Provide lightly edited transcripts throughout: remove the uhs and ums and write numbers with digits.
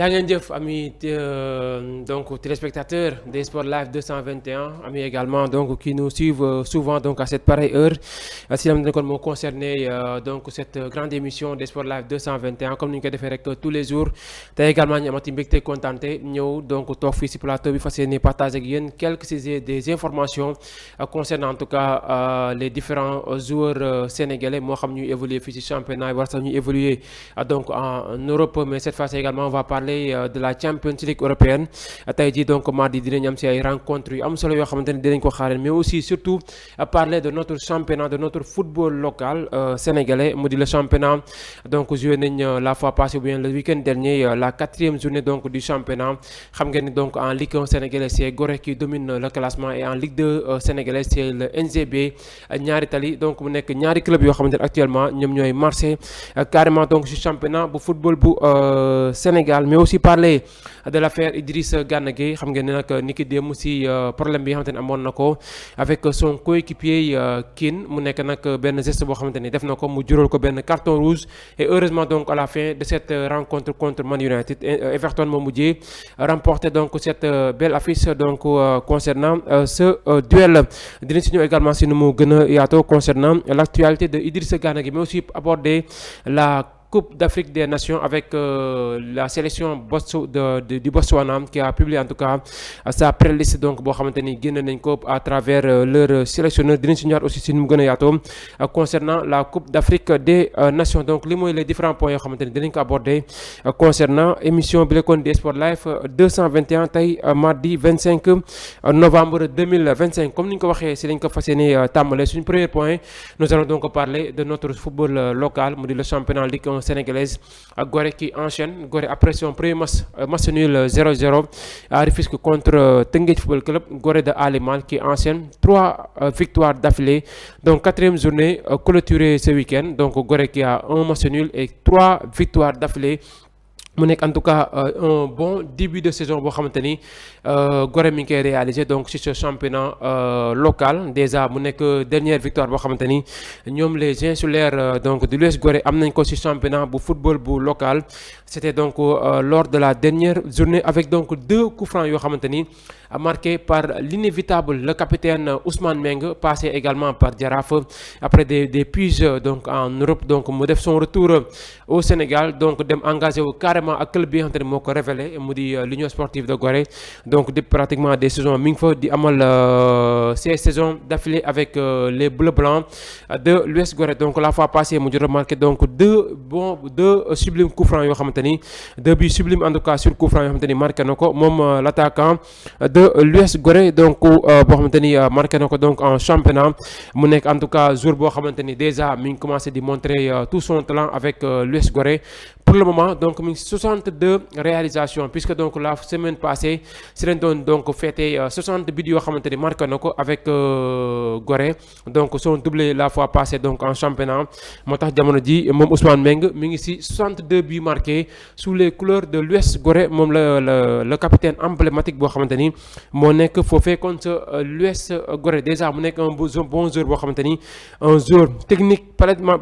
jaa ngeen jëf ami donc téléspectateurs des Sports Live 221 ami également donc qui nous suivent souvent donc à cette pareille heure si la kon moo concerné donc cette grande émission des Sports Live 221 comme ni ñu koy defee rek tous les jours tey également ñu amati mbégte kontaante ñëw donc toog fii si plateau bi fas yéene partage ak yéen quelques des informations concernant en tout cas les différents joueurs sénégalais moo xam ñuy évoluer fii si championnat yi war sax ñuy évoluer donc en Europe mais cette fois-ci également on va parler de la Champions League européenne tey jii donc mardi dinañ am si ay rencontres yu am solo yoo xamante ne dinañ ko xaaree mais aussi surtout parler de notre championnat de notre football local sénégalais mu di le championnat donc joué nañ la fois passée ou bien le week-end dernier la 4e journée donc du championnat xam ngeen ni donc en Ligue 1 sénégalaise c'est Gorée qui domine le classement et en Ligue 2 sénégalaise c'est le NGB ñaari tali donc mu nekk ñaari club yoo xamante ne actuellement ñoom ñooy marché carrément donc ci championnat bu football bu Sénégal mais aussi parler de l'affaire Idrissa Gana Gueye xam ngeen ne nag ni ki démb si problème bi nga xamante ne amoon na ko avec son coéquipier Keane mu nekk nag benn geste boo xamante ni def na ko mu jural ko benn carton rouge et heureusement donc à la fin de cette rencontre contre Man United Everton moo mujjee remporté donc cette belle affiche donc concernant ce duel dinañ si ñëw également si nu mu gën a yaatoo concernant l'actualité de Idrissa Gana Gueye mais aussi aborder la Coupe d'Afrique des Nations avec la sélection du Botswana qui a publié en tout cas sa pré-liste donc boo xamante ni génn nañ ko à travers leur sélectionneur dinañ si ñëwaat aussi si nu mu gën a yaatoo concernant la Coupe d'Afrique des Nations donc li mooy les différents points yoo xamante ni dinañ ko aborder concernant émission bi la kon des Sports Live 221 tey mardi 25 novembre 2025 comme ni ñu ko waxee si lañ ko fas yéene tàmbale suñu premier point nous allons donc parler de notre football local mu di le championnat Ligue 1 sénégalaise ak Gorée qui enchaîne Gorée après son premier match nul 0-0 à Rufisque contre Teungueth Football Club Gorée de Ali Mal qui enchaîne 3 victoires d'affilée donc 4e journée clôturée ce week-end donc Gorée qui a un match nul et 3 victoires d'affilée mu nekk en tout cas un bon début de saison boo xamante ni Gorée mi ngi koy réalisé donc ci ce championnat local déjà mu nekk dernière victoire boo xamante ni ñoom les insulaires donc de l'US Gorée am nañ ko ci championnat bu football bu local c'était donc lors de la dernière journée avec donc 2 coups francs yoo xamante ni marqué par l'inévitable le capitaine Ousmane Meng passé également par Jaraaf après des piges donc en Europe donc mu def son retour au Sénégal donc dem engagé wu carrément ak club bi nga xamante ne moo ko révélé mu di l'Union sportive de Gorée donc depuis pratiquement des saisons mi ngi fa di amal 16 saisons d'affilée avec les Bleus Blancs de l'US Gorée donc la fois passée mu jot remarqué donc deux sublimes coups francs yoo xamante ni 2 buts sublimes en tout cas sur coups francs yoo xamante ni marqué na ko moom l'attaquant de l'US Gorée donc boo xamante ni marqué na ko donc en championnat mu nekk en tout cas jour boo xamante ni déjà mi ngi commencé di montrer tout son talent avec l'US Gorée pour le moment donc mi ngi 62 réalisations puisque donc la semaine passée si lañ doon donc fêté 60 buts yoo xamante ni marqué na ko avec Gorée donc son doublé la fois passée donc en championnat moo tax jamono ji moom Ousmane Meng mi ngi si 62 buts marqués sous les couleurs de l'US Gorée moom le capitaine emblématique boo xamante ni moo nekk foofee contre l'US Gorée déjà mu nekk un bon joueur boo xamante ni un joueur technique parfaitement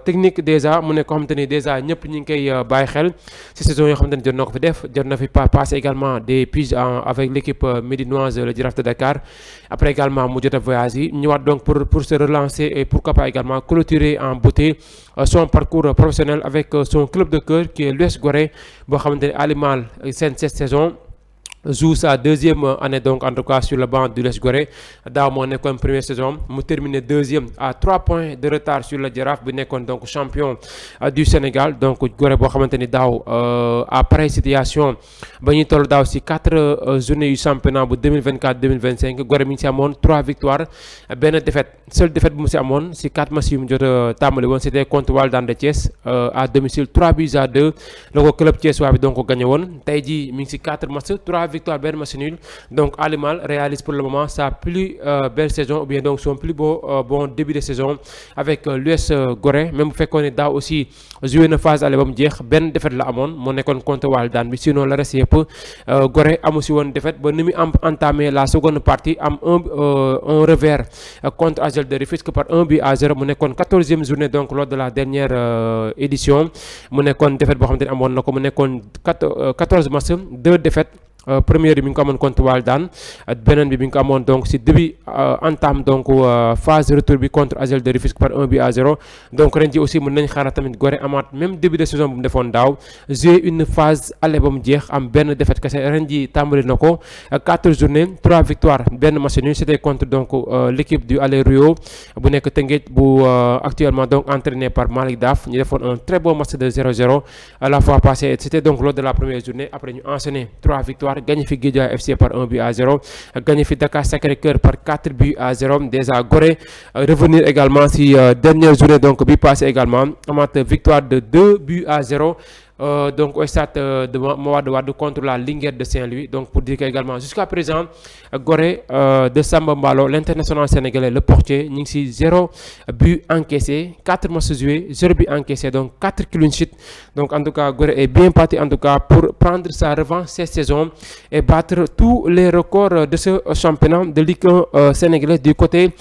technique déjà mu nekk koo xamante ni déjà ñëpp ñi ngi koy bàyyi xel ci saison yoo xamante ni jot na ko fi def jot na fi passer également des piges avec l'équipe médinoise le Jaraaf de Dakar après également mu jot a voyager ñëwaat donc pour se relancer et pourquoi pas également clôturer en beauté son parcours professionnel avec son club de cœur qui est l'US Gorée boo xamante ni Ali Mal cette saison joue sa 2e année donc en tout cas sur le banc de l'US Gorée daaw moo nekkoon première saison mu terminé 2e à 3 points de retard sur le Jaraaf bi nekkoon donc champion du Sénégal donc Gorée boo xamante ni daaw à pareille situation ba ñuy toll daaw si 4 journées yu championnat bu 2024-2025 Gorée mi ngi si amoon 3 victoires benn défaite seule défaite bu mu si amoon si 4 matchs yu mu jot a tàmbali woon c'était contre Walidane de Thiès à domicile 3 buts à 2 la ko club Thiès waa bi donc gagné woon tey jii mi ngi si 4 matchs 3 victoires, benn match nul. Donc Ali Mal réalise pour le moment sa plus belle saison, ou bien donc son plus bon début de saison avec l'US Gorée. Même bu fekkoon ne daaw aussi joué na phase aller ba mu jeex benn défaite la amoon moo nekkoon contre Walidane bi, sinon le reste yëpp Gorée amu si woon défaite ba ni mu entamé la seconde partie am un revers contre AGEL de Rufisque par 1-0 mu nekkoon 14e journée donc lors de la dernière édition mu nekkoon défaite boo xamante ne amoon na ko mu nekkoon 14 matchs 2 défaites. Première bi mi ngi ko amoon contre Walidane beneen bi mi ngi ko amoon donc si début entame donc phase retour bi contre AGEL de Rufisque par 1-0 donc ren ji aussi mën nañ xaaral tamit Gorée amaat même début de saison bu mu defoon daaw jouer une phase aller ba mu jeex am benn défaite kese ren ji tàmbali na ko 4 journées 3 victoires benn match nul c'était contre donc l'équipe du Aller Rio bu nekk Tëngéej bu actuellement donc entraîné par Malick Daf ñu defoon un très bon match de 0-0 à la fois passée c'était donc lors de la première journée après ñu enchaîné 3 victoires gagné fi Guédiawaye FC par 1-0 gagné fi Dakar Sacré-Cœur par 4-0 déjà Gorée revenir également si dernière journée donc bi passé également amaat victoire de 2-0 donc au stade de Mawade Wade contre la Linguère de Saint-Louis. Donc pour dire qu'également jusqu'à présent Gorée de Samba Mballo, l'international sénégalais, le portier, ñu ngi si 0 but encaissé, 4 matchs joués, 0 but encaissé, donc 4 clean sheets. Donc en tout cas Gorée est bien parti en tout cas pour prendre sa revanche cette saison et battre tous les records de ce championnat de Ligue 1 sénégalais du côté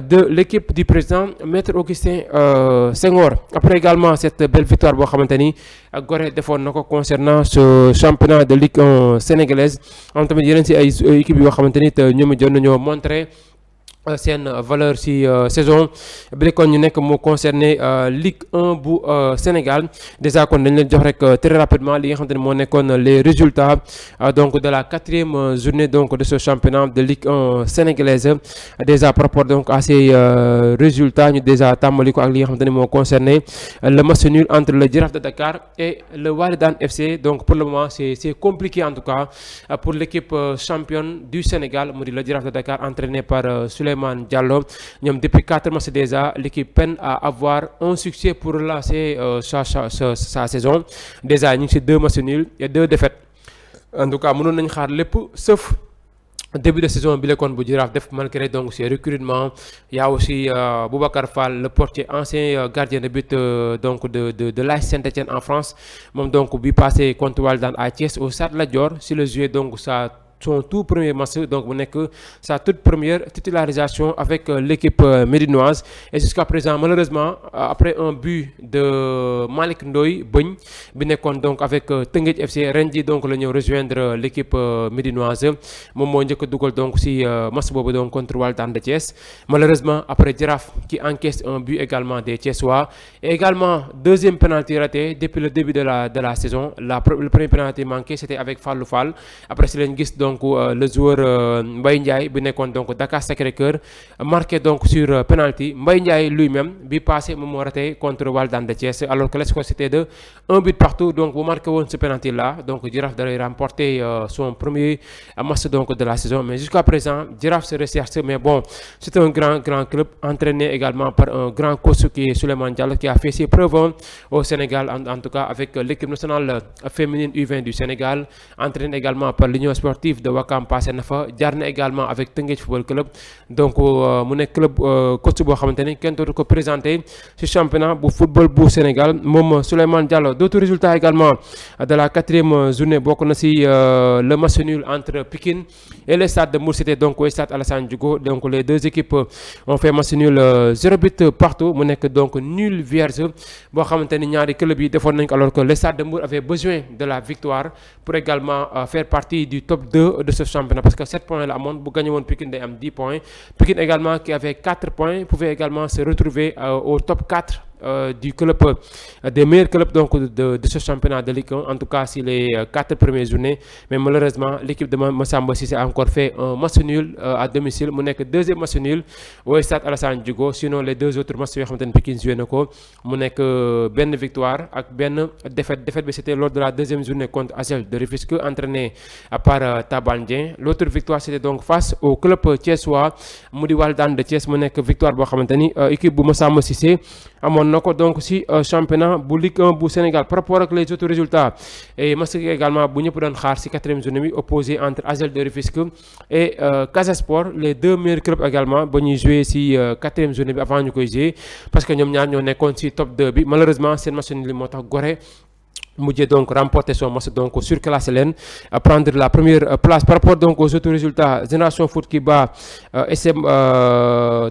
de l'équipe du président Maître Augustin Senghor. Après également cette belle victoire boo xamante ni Gorée defoon na ko concernant ce championnat de Ligue 1 sénégalaise am tamit yeneen si ay équipe yoo xamante ni ñoom it jot nañoo montré seen valeur ci saison bi kon ñu nekk moo concerné Ligue 1 bu Sénégal déjà kon dañ leen jox rek très rapidement li nga xamante ne moo nekkoon les résultats donc de la 4e journée donc de ce championnat de Ligue 1 sénégalaise déjà par rapport donc à ces résultats ñu déjà tàmbali ko ak li nga xamante ne moo concerné le match nul entre le Jaraaf de Dakar et le Walidane FC. Donc pour le moment c'est compliqué en tout cas pour l'équipe championne du Sénégal mu di le Jaraaf de Dakar entraîné par Souleymane Diallo. Ñoom depuis 4 matchs déjà l'équipe peine à avoir un succès pour relancer sa saison. Déjà ñu ngi ci 2 matchs nuls et 2 défaites. En tout cas mënoon nañ xaar lépp sauf début de saison bi lekkoon bu Jaraaf def malgré donc ses recrutements. Il y a aussi Boubacar Fall, le portier ancien gardien de but donc de l'AS Saint-Étienne en France. Moom donc bi passé contre Walidane à Thiès au Stade Lat Dior si le joué donc son tout premier match donc mu nekk sa toute première titularisation avec l'équipe médinoise. Et jusqu'à présent malheureusement après un but de Malick Ndoye Bëñ bi nekkoon donc avec Teungueth FC ren ji donc la ñëw rejoindre l'équipe médinoise moom moo njëkk a dugal donc si match boobu donc contre Walidane de Thiès. Malheureusement après Jaraaf qui encaisse un but également des Thiessois et également deuxième penalty raté depuis le début de la saison. Le premier penalty manqué c'était avec Fallou Fall. Après si lañ gis donc le joueur Mbaye Ndiaye bi nekkoon donc Dakar Sacré-Cœur marqué donc sur penalty. Mbaye Ndiaye lui-même bi passé moom moo raté contre Walidane de Thiès alors que le score c'était de 1 but partout. Donc bu marqué woon ce penalty là donc Jaraaf dalay remporter son premier match donc de la saison. Mais jusqu'à présent Jaraaf se recherche, mais bon c'est un grand club entraîné également par un grand coach qui est Souleymane Diallo qui a fait ses preuves au Sénégal en tout cas avec l'équipe nationale féminine U20 du Sénégal, entraîné également par l'Union sportive de Wakam passé na fa, jaar na également avec Teungueth Football Club. Donc mu nekk club coach boo xamante ni kenn dootu ko présenté ci championnat bu football bu Sénégal moom Souleymane Diallo. D'autres résultats également de la 4e journée bokk na ci le match nul entre Pikine et le Stade de Mbour, c'était donc au Stade Alassane Djigo. Donc les deux équipes ont fait match nul 0 but partout mu nekk donc nul vierge boo xamante ni ñaari club yi defoon nañ ko alors que le Stade de Mbour avait besoin de la victoire pour également faire partie du top 2 de ce championnat parce que 7 points la amoon bu gagné woon Pikine day am 10 points. Pikine également qui avait 4 points pouvait également se retrouver au top 4 du club des meilleurs clubs donc de ce championnat de Ligue 1 en tout cas si les 4 premières journées. Mais malheureusement l'équipe de Massamba Cissé a encore fait un match nul à domicile mu nekk deuxième match nul au Stade Alassane Djigo. Sinon les deux autres matchs yoo xamante ne Pikine joué na ko mu nekk benn victoire ak benn défaite bi c'était lors de la deuxième journée contre AGEL de Rufisque entraîné par Taban Dieng. L'autre victoire c'était donc face au club thiessois mu di Walidane de Thiès mu nekk victoire boo xamante ni équipe bu Massamba Cissé amoon na ko donc si championnat bu Ligue 1 bu Sénégal par rapport ak les autres résultats et match également bu ñëpp doon xaar si 4e journée bi opposé entre ASEL de Rufisque et Casa Sport, les deux meilleurs clubs également ba ñuy joué si 4e journée bi avant ñu koy jouer parce que ñoom ñaar ñoo nekkoon si top 2 bi malheureusement seen match nul moo tax Gorée mujjee donc remporter son match donc surclassé leen prendre la première place par rapport donc aux autres résultats. Génération Foot qui bat SM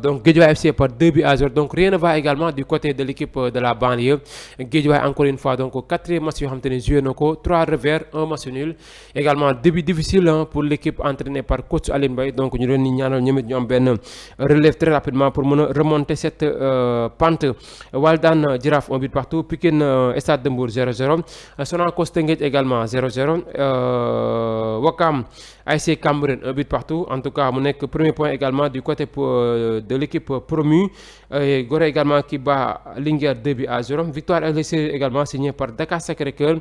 donc Guédiawaye FC par 2-0, donc rien ne va également du côté de l'équipe de la banlieue. Guédiawaye encore une fois donc 4e match yoo xam te ne joué na ko 3 revers 1 match nul également début difficile pour l'équipe entraînée par coach Aline Mbaye, donc ñu leen di ñaanal ñoom it ñu am benn relève très rapidement pour mën a remonter cette pente. Walidane Jaraaf 1 but partout, Pikine Stade de Mbour 0-0, Sonacos Teungueth également 0-0, Ouakam ASC Cambérène 1 but partout. En tout cas mu nekk premier point également du côté de l'équipe promue. Gorée également qui bat Linguère 2-0. Victoire également signée par Dakar Sacré-Cœur.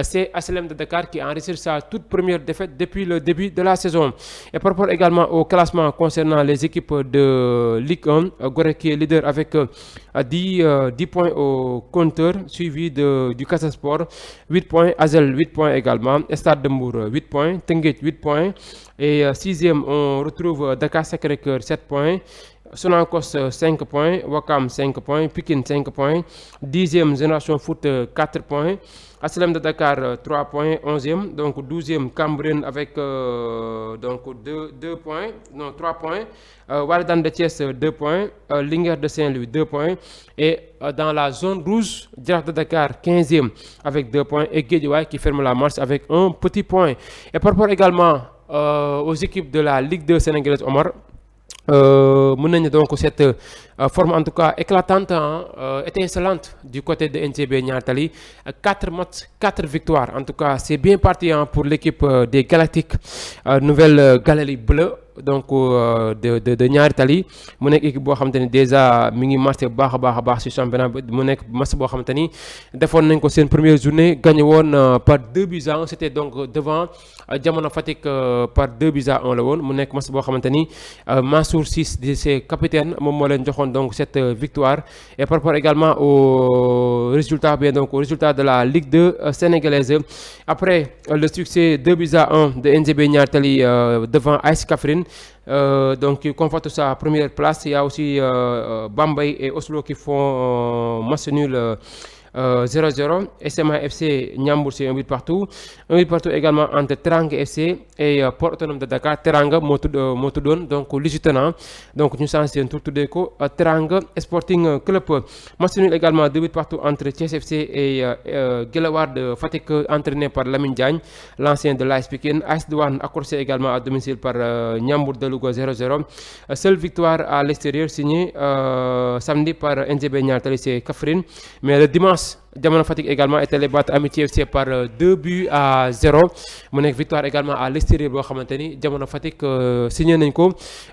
C'est HLM de Dakar qui enregistre sa toute première défaite depuis le début de la saison. Et par rapport également au classement concernant les équipes de Ligue 1, Gorée qui est leader avec 10 points au compteur, suivi du Casa Sport 8 points, ASEL 8 points également, Stade de Mbour 8 points, Teungueth 8 points. Et 6e, on retrouve Dakar Sacré-Cœur 7 points, Sonacos 5 points, Ouakam 5 points, Pikine 5 points, 10e Génération Foot 4 points, HLM de Dakar 3 points, 11e, donc 12e Cambérène avec donc 2 points, non 3 points, Walidane de Thiès 2 points, Linguère de Saint-Louis 2 points, et dans la zone rouge, Jaraaf de Dakar 15e avec 2 points, et Guédiawaye qui ferme la marche avec un petit point. Et par rapport également aux équipes de la Ligue 2 sénégalaise, Omar, mën nañu donc cette forme en tout cas éclatante, étincelante du côté de NGB Niary Tally, 4 matchs 4 victoires. En tout cas c'est bien parti pour l'équipe des Galactiques, nouvelle galerie bleue donc de Niary Tally. Mu nekk équipe boo xamante ni déjà mi ngi marché bu baax a baax ci championnat bi. Mu nekk match boo xamante ni defoon nañ ko seen première journée, gagné woon par 2-1. C'était donc devant Jamono Fatick par 2-1 la woon. Mu nekk match boo xamante ni Mansour Ciss di ses capitaines moom moo leen joxoon donc cette victoire. Et par rapport également au résultat de la Ligue 2 sénégalaise, après le succès 2-1 de NGB Niary Tally devant AS Kaffrine, donc qui conforte sa première place. Il y a aussi Bambey et Oslo qui font match nul 0-0. SMA FC Ndiambour c'est 1 but partout. 1 but partout également entre Teranga FC et Port Autonome de Dakar. Teranga moo tuddoon donc Lusitana, donc ñu changé seen tur tuddee ko Teranga Sporting Club. Match nul également 2 buts partout entre Thiès FC et Guelwaar de Fatick, entraîné par Lamine Diagne, l'ancien de l'AS Pikine. AS Douanes accroché également à domicile par Ndiambour de Louga 0-0. Seule victoire à l'extérieur signée samedi par NGB Niary Tally, c'est Kaffrine. Mais le dimanche, Jamono Fatick également est allé battre Amitié FC par 2-0. mu nekk victoire également à l'extérieur boo xamante ni Jamono Fatick signé nañ ko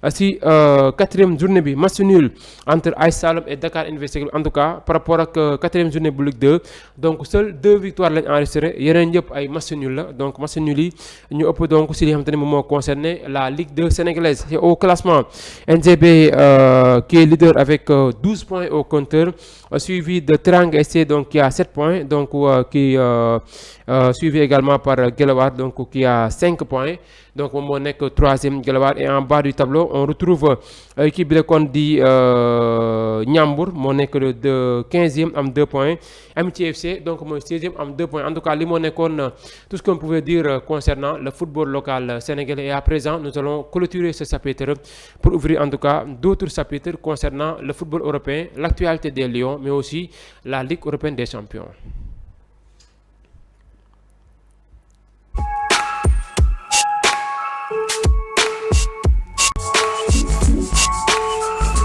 si 4e journée bi. Match nul entre AS Saloum et Dakar Université. En tout cas par rapport ak 4e journée bu Ligue 2, donc seules 2 victoires lañ enregistré, yeneen yëpp ay match nul la. Donc match nul yi ñu ëpp donc si li nga xamante ni moom moo concerné la Ligue 2 sénégalaise. Et au classement, NGB qui est leader avec 12 points au compteur, suivi de Teranga SC donc qui a 7 points, donc qui suivi également par Guelwaar donc qui a 5 points. Donc moom moo nekk 3e Guelwaar. Et en bas du tableau on retrouve équipe bi la kon di Ndiambour moo nekk de 15e am 2 points. Amitié FC donc mooy 16e am 2 points. En tout cas li moo nekkoon tout ce qu'on pouvait dire concernant le football local sénégalais. Et à présent nous allons clôturer ce chapitre pour ouvrir en tout cas d'autres chapitres concernant le football européen, l'actualité des Lions, mais aussi la Ligue européenne des champions.